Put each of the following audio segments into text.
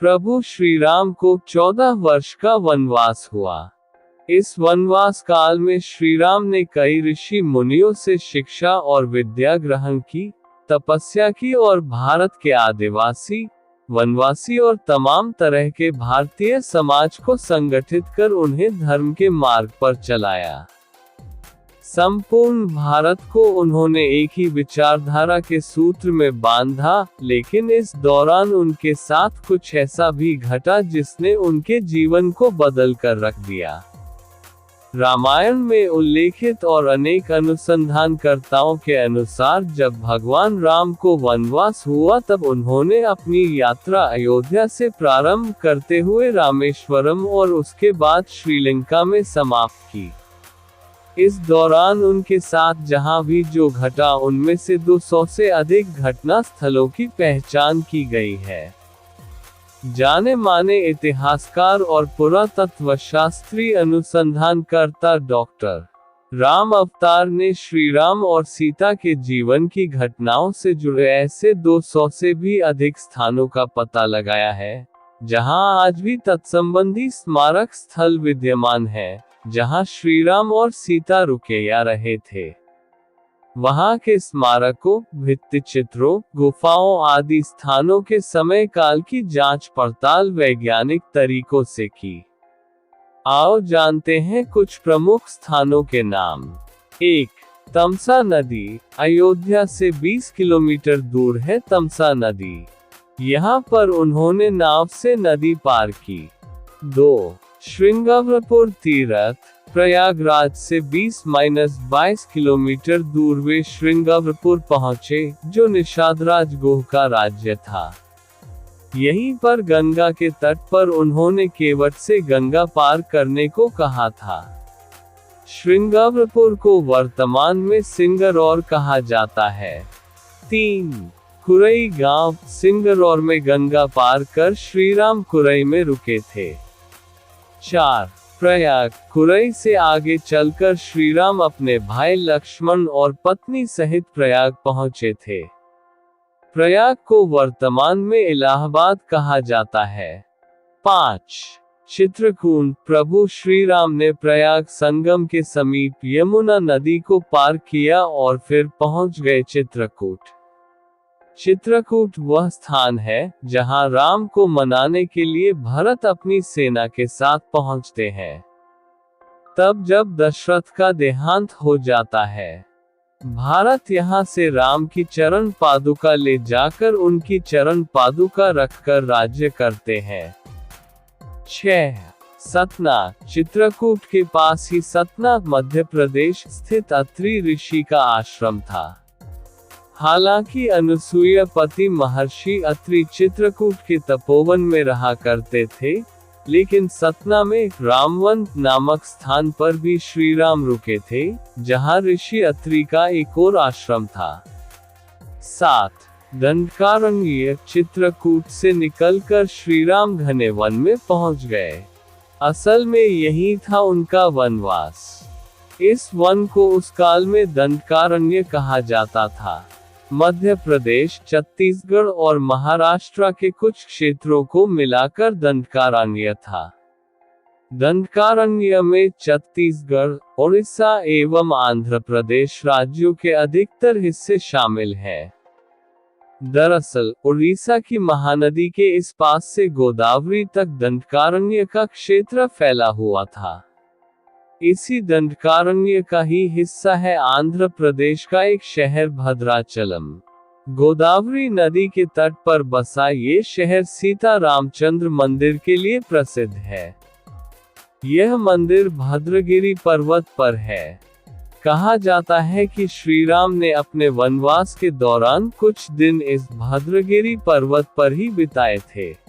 प्रभु श्री राम को 14 वर्ष का वनवास हुआ। इस वनवास काल में श्री राम ने कई ऋषि मुनियों से शिक्षा और विद्या ग्रहण की, तपस्या की और भारत के आदिवासी, वनवासी और तमाम तरह के भारतीय समाज को संगठित कर उन्हें धर्म के मार्ग पर चलाया। संपूर्ण भारत को उन्होंने एक ही विचारधारा के सूत्र में बांधा, लेकिन इस दौरान उनके साथ कुछ ऐसा भी घटा जिसने उनके जीवन को बदल कर रख दिया। रामायण में उल्लेखित और अनेक अनुसंधानकर्ताओं के अनुसार जब भगवान राम को वनवास हुआ तब उन्होंने अपनी यात्रा अयोध्या से प्रारंभ करते हुए रामेश्वरम और उसके बाद श्रीलंका में समाप्त की। इस दौरान उनके साथ जहां भी जो घटा उनमें से 200 से अधिक घटना स्थलों की पहचान की गई है। जाने माने इतिहासकार और पुरातत्वशास्त्री अनुसंधानकर्ता डॉक्टर राम अवतार ने श्री राम और सीता के जीवन की घटनाओं से जुड़े ऐसे 200 से भी अधिक स्थानों का पता लगाया है, जहां आज भी तत्संबंधी स्मारक स्थल विद्यमान है, जहां श्री राम और सीता रुके या रहे थे। वहां के स्मारकों, भित्तिचित्रों, गुफाओं आदि स्थानों के समय काल की जांच पड़ताल वैज्ञानिक तरीकों से की। आओ जानते हैं कुछ प्रमुख स्थानों के नाम। 1. तमसा नदी। अयोध्या से 20 किलोमीटर दूर है तमसा नदी। यहाँ पर उन्होंने नाव से नदी पार की। 2. श्रृंगावरपुर तीर्थ। प्रयागराज से 20-22 किलोमीटर दूर वे श्रृंगावरपुर पहुँचे, जो निषादराज गुह का राज्य था। यहीं पर गंगा के तट पर उन्होंने केवट से गंगा पार करने को कहा था। श्रृंगावरपुर को वर्तमान में सिंगरौर कहा जाता है। 3. कुरई गांव। सिंगरौर में गंगा पार कर श्रीराम कुरई में रुके थे। 4. प्रयाग। कुरई से आगे चलकर श्रीराम अपने भाई लक्ष्मण और पत्नी सहित प्रयाग पहुंचे थे। प्रयाग को वर्तमान में इलाहाबाद कहा जाता है। 5. चित्रकूट। प्रभु श्री राम ने प्रयाग संगम के समीप यमुना नदी को पार किया और फिर पहुंच गए चित्रकूट। चित्रकूट वह स्थान है जहां राम को मनाने के लिए भरत अपनी सेना के साथ पहुंचते हैं। तब जब दशरथ का देहांत हो जाता है, भारत यहां से राम की चरण पादुका ले जाकर उनकी चरण पादुका रखकर राज्य करते हैं। 6. सतना। चित्रकूट के पास ही सतना मध्य प्रदेश स्थित अत्रि ऋषि का आश्रम था। हालांकि अनुसूया पति महर्षि अत्रि चित्रकूट के तपोवन में रहा करते थे, लेकिन सतना में रामवन नामक स्थान पर भी श्री राम रुके थे, जहां ऋषि अत्रि का एक और आश्रम था। 7. दंडकारण्य। चित्रकूट से निकलकर श्रीराम घने वन में पहुंच गए। असल में यही था उनका वनवास। इस वन को उस काल में दंडकारण्य कहा जाता था। मध्य प्रदेश, छत्तीसगढ़ और महाराष्ट्र के कुछ क्षेत्रों को मिलाकर दंडकारण्य था। दंडकारण्य में छत्तीसगढ़, ओडिशा एवं आंध्र प्रदेश राज्यों के अधिकतर हिस्से शामिल हैं। दरअसल उड़ीसा की महानदी के इस पास से गोदावरी तक दंडकारण्य का क्षेत्र फैला हुआ था। इसी दंडकारण्य का ही हिस्सा है आंध्र प्रदेश का एक शहर भद्राचलम। गोदावरी नदी के तट पर बसा ये शहर सीता रामचंद्र मंदिर के लिए प्रसिद्ध है। यह मंदिर भद्रगिरि पर्वत पर है। कहा जाता है कि श्री राम ने अपने वनवास के दौरान कुछ दिन इस भद्रगिरि पर्वत पर ही बिताए थे।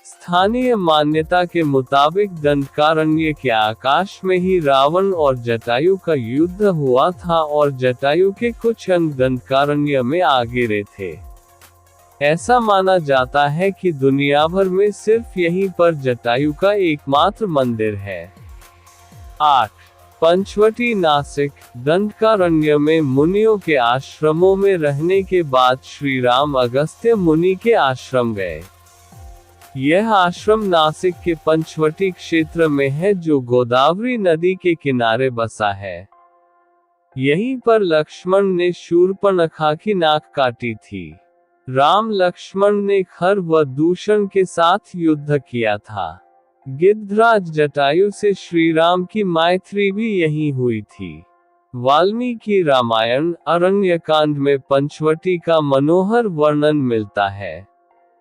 स्थानीय मान्यता के मुताबिक दंडकारण्य के आकाश में ही रावण और जटायु का युद्ध हुआ था और जटायु के कुछ अंग दंडकारण्य में आ गिरे थे। ऐसा माना जाता है कि दुनिया भर में सिर्फ यहीं पर जटायु का एकमात्र मंदिर है। 8. पंचवटी नासिक। दंडकारण्य में मुनियों के आश्रमों में रहने के बाद श्री राम अगस्त्य मुनि के आश्रम गए। यह आश्रम नासिक के पंचवटी क्षेत्र में है, जो गोदावरी नदी के किनारे बसा है। यहीं पर लक्ष्मण ने शूर्पणखा की नाक काटी थी। राम लक्ष्मण ने खर व दूषण के साथ युद्ध किया था। गिद्धराज जटायु से श्री राम की मैत्री भी यहीं हुई थी। वाल्मीकि रामायण अरण्यकांड में पंचवटी का मनोहर वर्णन मिलता है।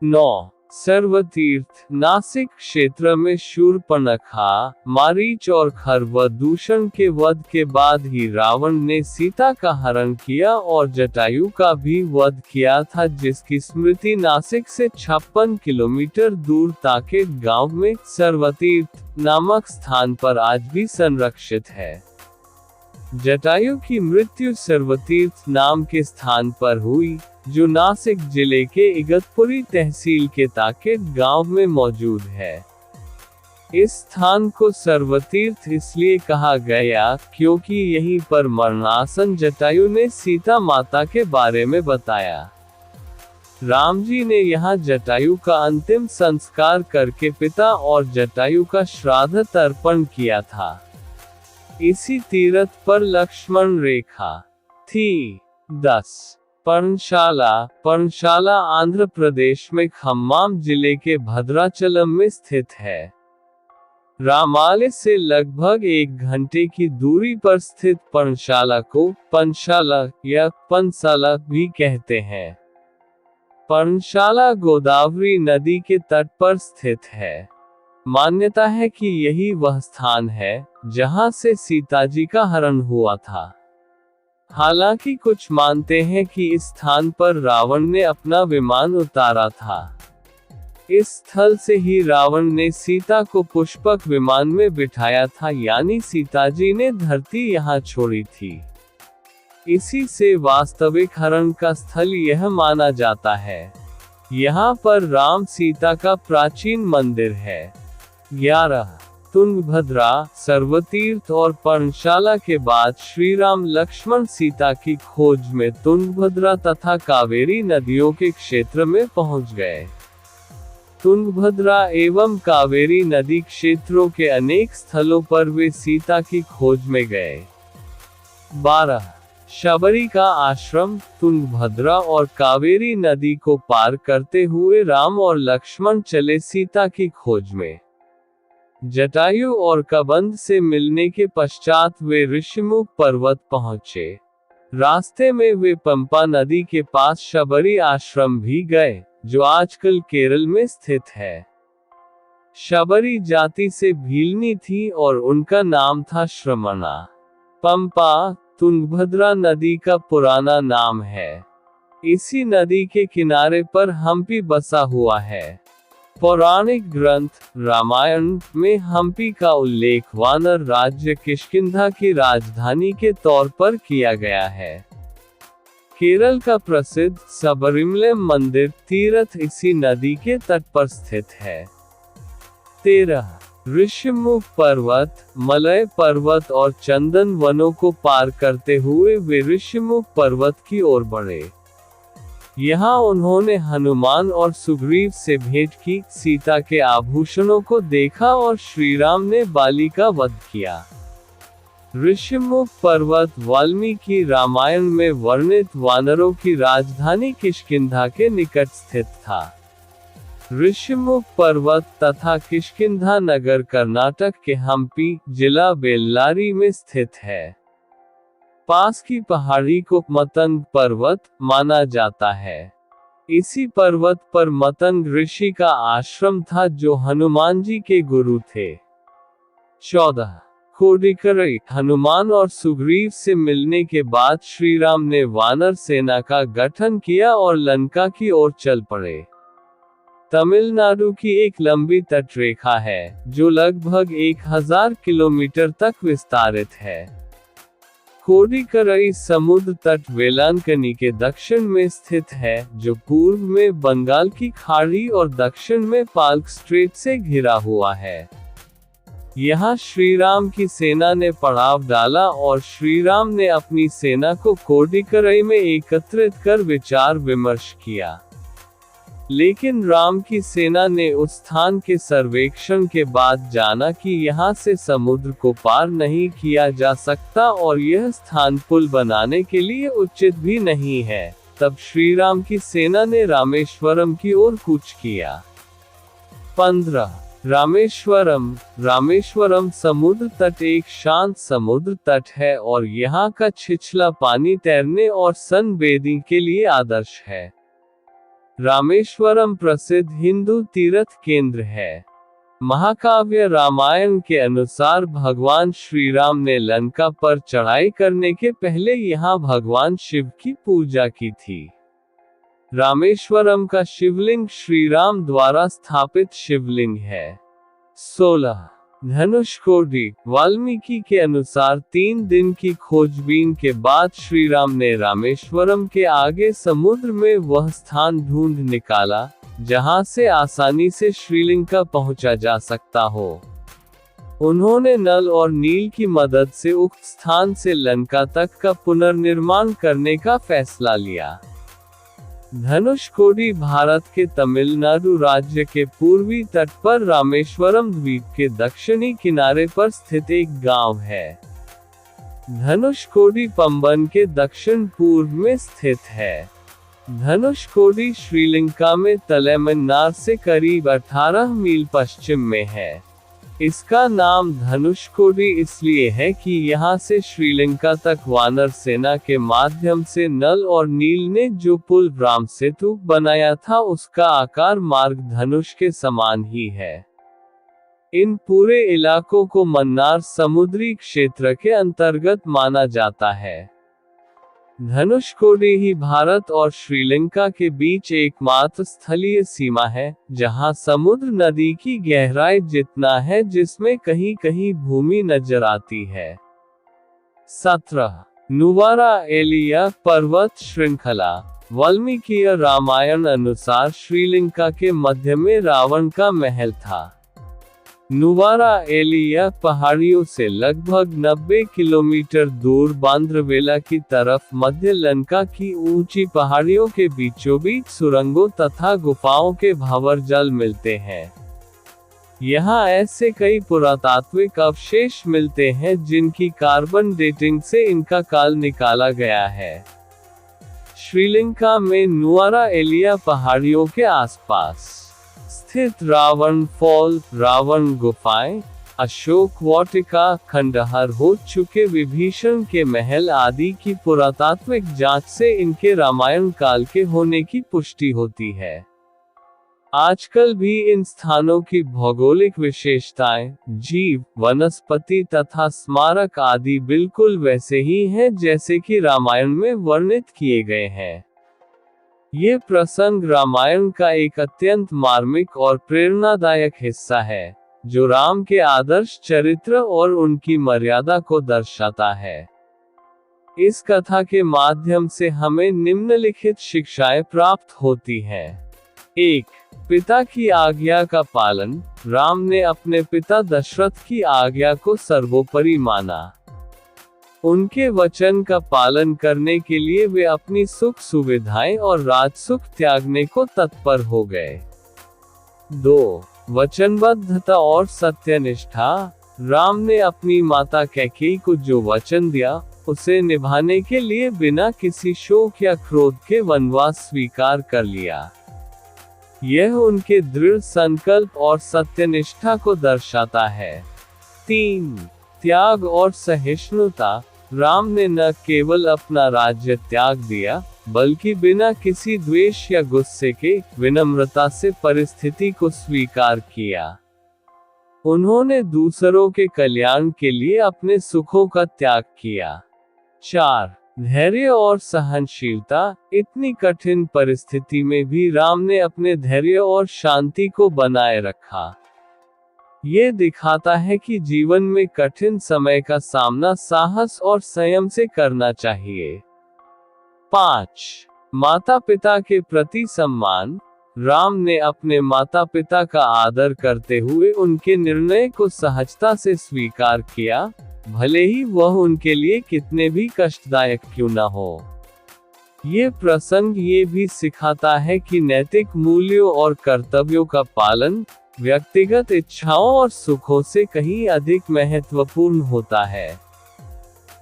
9 सर्वतीर्थ नासिक क्षेत्र में शूर्पणखा, मारीच और खर व दूषण के वध के बाद ही रावण ने सीता का हरण किया और जटायु का भी वध किया था, जिसकी स्मृति नासिक से 56 किलोमीटर दूर ताकेत गांव में सर्वतीर्थ नामक स्थान पर आज भी संरक्षित है। जटायु की मृत्यु सर्वतीर्थ नाम के स्थान पर हुई, जो नासिक जिले के इगतपुरी तहसील के ताकेत गांव में मौजूद है। इस स्थान को सर्वतीर्थ इसलिए कहा गया क्योंकि यहीं पर मरणासन जटायु ने सीता माता के बारे में बताया। राम जी ने यहाँ जटायु का अंतिम संस्कार करके पिता और जटायु का श्राद्ध तर्पण किया था। इसी तीर्थ पर लक्ष्मण रेखा थी। 10 पर्णशाला आंध्र प्रदेश में खम्माम जिले के भद्राचलम में स्थित है। रामालय से लगभग 1 घंटे की दूरी पर स्थित पर्णशाला को पंचशाला या पंचशाला भी कहते हैं। पर्णशाला गोदावरी नदी के तट पर स्थित है। मान्यता है कि यही वह स्थान है जहां से सीताजी का हरण हुआ था। हालांकि कुछ मानते हैं कि इस स्थान पर रावण ने अपना विमान उतारा था। इस स्थल से ही रावण ने सीता को पुष्पक विमान में बिठाया था, यानी सीताजी ने धरती यहाँ छोड़ी थी। इसी से वास्तविक हरण का स्थल यह माना जाता है। यहाँ पर राम सीता का प्राचीन मंदिर है। 11 तुंगभद्रा सर्वतीर्थ और पर्णशाला के बाद श्री राम लक्ष्मण सीता की खोज में तुंगभद्रा तथा कावेरी नदियों के क्षेत्र में पहुंच गए। तुंगभद्रा एवं कावेरी नदी क्षेत्रों के अनेक स्थलों पर वे सीता की खोज में गए। 12 शबरी का आश्रम तुंगभद्रा और कावेरी नदी को पार करते हुए राम और लक्ष्मण चले सीता की खोज में। जटायु और कबंध से मिलने के पश्चात वे ऋषिमुख पर्वत पहुंचे। रास्ते में वे पंपा नदी के पास शबरी आश्रम भी गए, जो आजकल केरल में स्थित है। शबरी जाति से भीलनी थी और उनका नाम था श्रमणा। पंपा तुंगभद्रा नदी का पुराना नाम है। इसी नदी के किनारे पर हम्पी बसा हुआ है। पौराणिक ग्रंथ रामायण में हम्पी का उल्लेख वानर राज्य किष्किंधा की राजधानी के तौर पर किया गया है। केरल का प्रसिद्ध सबरीमलै मंदिर तीर्थ इसी नदी के तट पर स्थित है। 13 ऋषिमुख पर्वत, मलय पर्वत और चंदन वनों को पार करते हुए वे ऋषिमुख पर्वत की ओर बढ़े। यहाँ उन्होंने हनुमान और सुग्रीव से भेंट की, सीता के आभूषणों को देखा और श्री राम ने बाली का वध किया। ऋषिमुख पर्वत वाल्मीकि रामायण में वर्णित वानरों की राजधानी किष्किंधा के निकट स्थित था। ऋषिमुख पर्वत तथा किष्किंधा नगर कर्नाटक के हम्पी जिला बेल्लारी में स्थित है। पास की पहाड़ी को मतंग पर्वत माना जाता है। इसी पर्वत पर मतंग ऋषि का आश्रम था, जो हनुमान जी के गुरु थे। 14 कोडिकरई हनुमान और सुग्रीव से मिलने के बाद श्री राम ने वानर सेना का गठन किया और लंका की ओर चल पड़े। तमिलनाडु की एक लंबी तटरेखा है, जो लगभग 1000 किलोमीटर तक विस्तारित है। कोडिकरई समुद्र तट वेलांकनी के दक्षिण में स्थित है, जो पूर्व में बंगाल की खाड़ी और दक्षिण में पाल्क स्ट्रेट से घिरा हुआ है। यहाँ श्री राम की सेना ने पड़ाव डाला और श्री राम ने अपनी सेना को कोडिकरई में एकत्रित कर विचार विमर्श किया। लेकिन राम की सेना ने उस स्थान के सर्वेक्षण के बाद जाना कि यहाँ से समुद्र को पार नहीं किया जा सकता और यह स्थान पुल बनाने के लिए उचित भी नहीं है। तब श्री राम की सेना ने रामेश्वरम की ओर कूच किया। 15 रामेश्वरम। रामेश्वरम समुद्र तट एक शांत समुद्र तट है और यहाँ का छिछला पानी तैरने और सनबेदिंग के लिए आदर्श है। रामेश्वरम प्रसिद्ध हिंदू तीर्थ केंद्र है। महाकाव्य रामायण के अनुसार भगवान श्री राम ने लंका पर चढ़ाई करने के पहले यहाँ भगवान शिव की पूजा की थी। रामेश्वरम का शिवलिंग श्री राम द्वारा स्थापित शिवलिंग है। 16 धनुषकोडी। वाल्मीकि के अनुसार 3 दिन की खोजबीन के बाद श्री राम ने रामेश्वरम के आगे समुद्र में वह स्थान ढूंढ निकाला जहां से आसानी से श्रीलंका पहुंचा जा सकता हो। उन्होंने नल और नील की मदद से उक्त स्थान से लंका तक का पुनर्निर्माण करने का फैसला लिया। धनुषकोडी भारत के तमिलनाडु राज्य के पूर्वी तट पर रामेश्वरम द्वीप के दक्षिणी किनारे पर स्थित एक गांव है। धनुषकोडी पंबन के दक्षिण पूर्व में स्थित है। धनुषकोडी श्रीलंका में तलैमन्नार से करीब 18 मील पश्चिम में है। इसका नाम धनुषकोडी इसलिए है कि यहाँ से श्रीलंका तक वानर सेना के माध्यम से नल और नील ने जो पुल राम सेतु बनाया था उसका आकार मार्ग धनुष के समान ही है। इन पूरे इलाकों को मन्नार समुद्री क्षेत्र के अंतर्गत माना जाता है। धनुषकोडी ही भारत और श्रीलंका के बीच एकमात्र स्थलीय सीमा है जहां समुद्र नदी की गहराई जितना है जिसमें कहीं कहीं भूमि नजर आती है। 17 नुवारा एलिया पर्वत श्रृंखला। वाल्मीकि रामायण अनुसार श्रीलंका के मध्य में रावण का महल था। नुवारा एलिया पहाड़ियों से लगभग 90 किलोमीटर दूर बांद्रवेला की तरफ मध्य लंका की ऊंची पहाड़ियों के बीचों बीच सुरंगों तथा गुफाओं के भंवर जल मिलते हैं। यहाँ ऐसे कई पुरातात्विक अवशेष मिलते हैं जिनकी कार्बन डेटिंग से इनका काल निकाला गया है। श्रीलंका में नुवारा एलिया पहाड़ियों के आसपास स्थित रावण फॉल, रावण गुफाएं, अशोक वाटिका, खंडहर हो चुके विभीषण के महल आदि की पुरातात्विक जांच से इनके रामायण काल के होने की पुष्टि होती है। आजकल भी इन स्थानों की भौगोलिक विशेषताएं, जीव, वनस्पति तथा स्मारक आदि बिल्कुल वैसे ही हैं जैसे कि रामायण में वर्णित किए गए हैं। ये प्रसंग रामायण का एक अत्यंत मार्मिक और प्रेरणादायक हिस्सा है, जो राम के आदर्श चरित्र और उनकी मर्यादा को दर्शाता है। इस कथा के माध्यम से हमें निम्नलिखित शिक्षाएं प्राप्त होती हैं। 1. पिता की आज्ञा का पालन। राम ने अपने पिता दशरथ की आज्ञा को सर्वोपरि माना। उनके वचन का पालन करने के लिए वे अपनी सुख सुविधाएं और राजसुख त्यागने को तत्पर हो गए। 2. वचनबद्धता और सत्यनिष्ठा। राम ने अपनी माता कैकेयी को जो वचन दिया उसे निभाने के लिए बिना किसी शोक या क्रोध के वनवास स्वीकार कर लिया। यह उनके दृढ़ संकल्प और सत्यनिष्ठा को दर्शाता है। 3. त्याग और सहिष्णुता। राम ने न केवल अपना राज्य त्याग दिया, बल्कि बिना किसी द्वेष या गुस्से के विनम्रता से परिस्थिति को स्वीकार किया। उन्होंने दूसरों के कल्याण के लिए अपने सुखों का त्याग किया। 4. धैर्य और सहनशीलता। इतनी कठिन परिस्थिति में भी राम ने अपने धैर्य और शांति को बनाए रखा। ये दिखाता है कि जीवन में कठिन समय का सामना साहस और संयम से करना चाहिए। 5. माता पिता के प्रति सम्मान। राम ने अपने माता पिता का आदर करते हुए उनके निर्णय को सहजता से स्वीकार किया, भले ही वह उनके लिए कितने भी कष्टदायक क्यों न हो। ये प्रसंग ये भी सिखाता है कि नैतिक मूल्यों और कर्तव्यों का पालन व्यक्तिगत इच्छाओं और सुखों से कहीं अधिक महत्वपूर्ण होता है।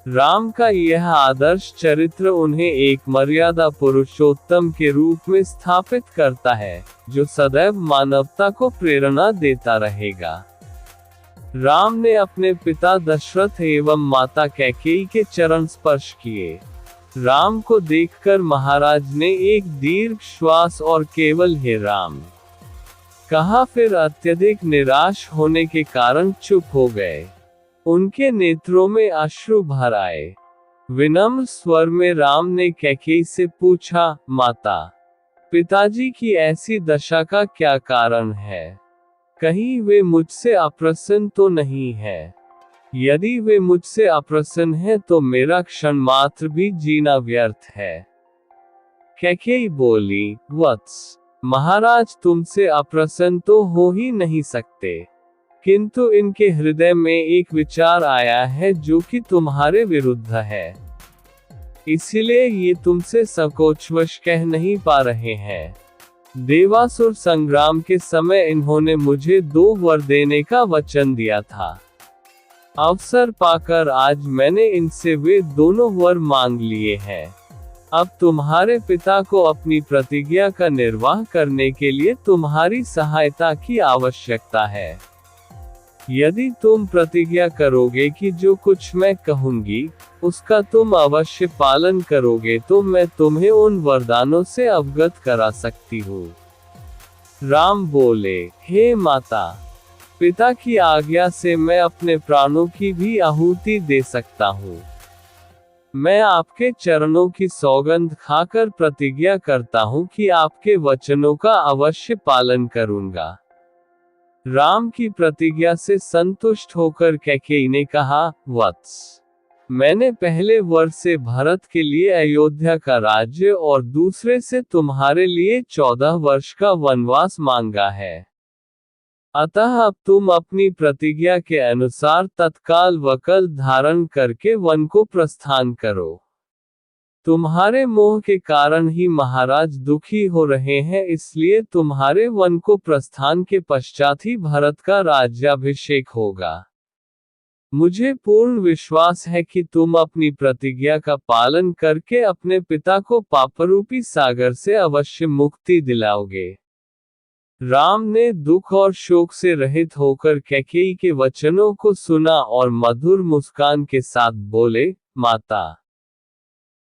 राम का यह आदर्श चरित्र उन्हें एक मर्यादा पुरुषोत्तम के रूप में स्थापित करता है, जो सदैव मानवता को प्रेरणा देता रहेगा। राम ने अपने पिता दशरथ एवं माता कैकेयी के चरण स्पर्श किए। राम को देखकर महाराज ने एक दीर्घ श्वास और केवल हे राम कहा, फिर अत्यधिक निराश होने के कारण चुप हो गए। उनके नेत्रों में अश्रु भर आए। विनम्र स्वर में राम ने कैकेयी से पूछा, माता, पिताजी की ऐसी दशा का क्या कारण है? कहीं वे मुझसे अप्रसन्न तो नहीं है? यदि वे मुझसे अप्रसन्न हैं तो मेरा क्षण मात्र भी जीना व्यर्थ है। कैकेयी बोली, वत्स, महाराज तुमसे अप्रसन्न तो हो ही नहीं सकते, किंतु इनके हृदय में एक विचार आया है जो कि तुम्हारे विरुद्ध है। इसलिए ये तुमसे संकोचवश कह नहीं पा रहे हैं। देवासुर संग्राम के समय इन्होंने मुझे 2 वर देने का वचन दिया था। अवसर पाकर आज मैंने इनसे वे दोनों वर मांग लिए हैं। अब तुम्हारे पिता को अपनी प्रतिज्ञा का निर्वाह करने के लिए तुम्हारी सहायता की आवश्यकता है। यदि तुम प्रतिज्ञा करोगे कि जो कुछ मैं कहूंगी उसका तुम अवश्य पालन करोगे तो मैं तुम्हें उन वरदानों से अवगत करा सकती हूँ। राम बोले, हे माता, पिता की आज्ञा से मैं अपने प्राणों की भी आहुति दे सकता हूँ। मैं आपके चरणों की सौगंध खाकर प्रतिज्ञा करता हूँ कि आपके वचनों का अवश्य पालन करूंगा। राम की प्रतिज्ञा से संतुष्ट होकर कैकेयी ने कहा, वत्स, मैंने पहले वर से भरत के लिए अयोध्या का राज्य और दूसरे से तुम्हारे लिए 14 वर्ष का वनवास मांगा है। अतः अब तुम अपनी प्रतिज्ञा के अनुसार तत्काल वकल धारण करके वन को प्रस्थान करो। तुम्हारे मोह के कारण ही महाराज दुखी हो रहे हैं, इसलिए तुम्हारे वन को प्रस्थान के पश्चात ही भरत का राज्याभिषेक होगा। मुझे पूर्ण विश्वास है कि तुम अपनी प्रतिज्ञा का पालन करके अपने पिता को पापरूपी सागर से अवश्य मुक्ति दिलाओगे। राम ने दुख और शोक से रहित होकर कैकेयी के वचनों को सुना और मधुर मुस्कान के साथ बोले, माता,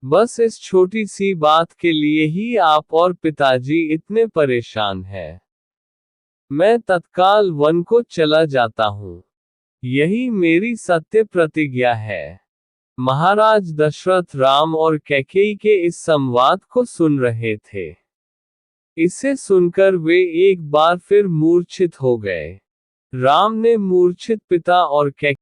बस इस छोटी सी बात के लिए ही आप और पिताजी इतने परेशान हैं। मैं तत्काल वन को चला जाता हूँ। यही मेरी सत्य प्रतिज्ञा है। महाराज दशरथ राम और कैकेयी के इस संवाद को सुन रहे थे। इसे सुनकर वे एक बार फिर मूर्छित हो गए। राम ने मूर्छित पिता और कैकेयी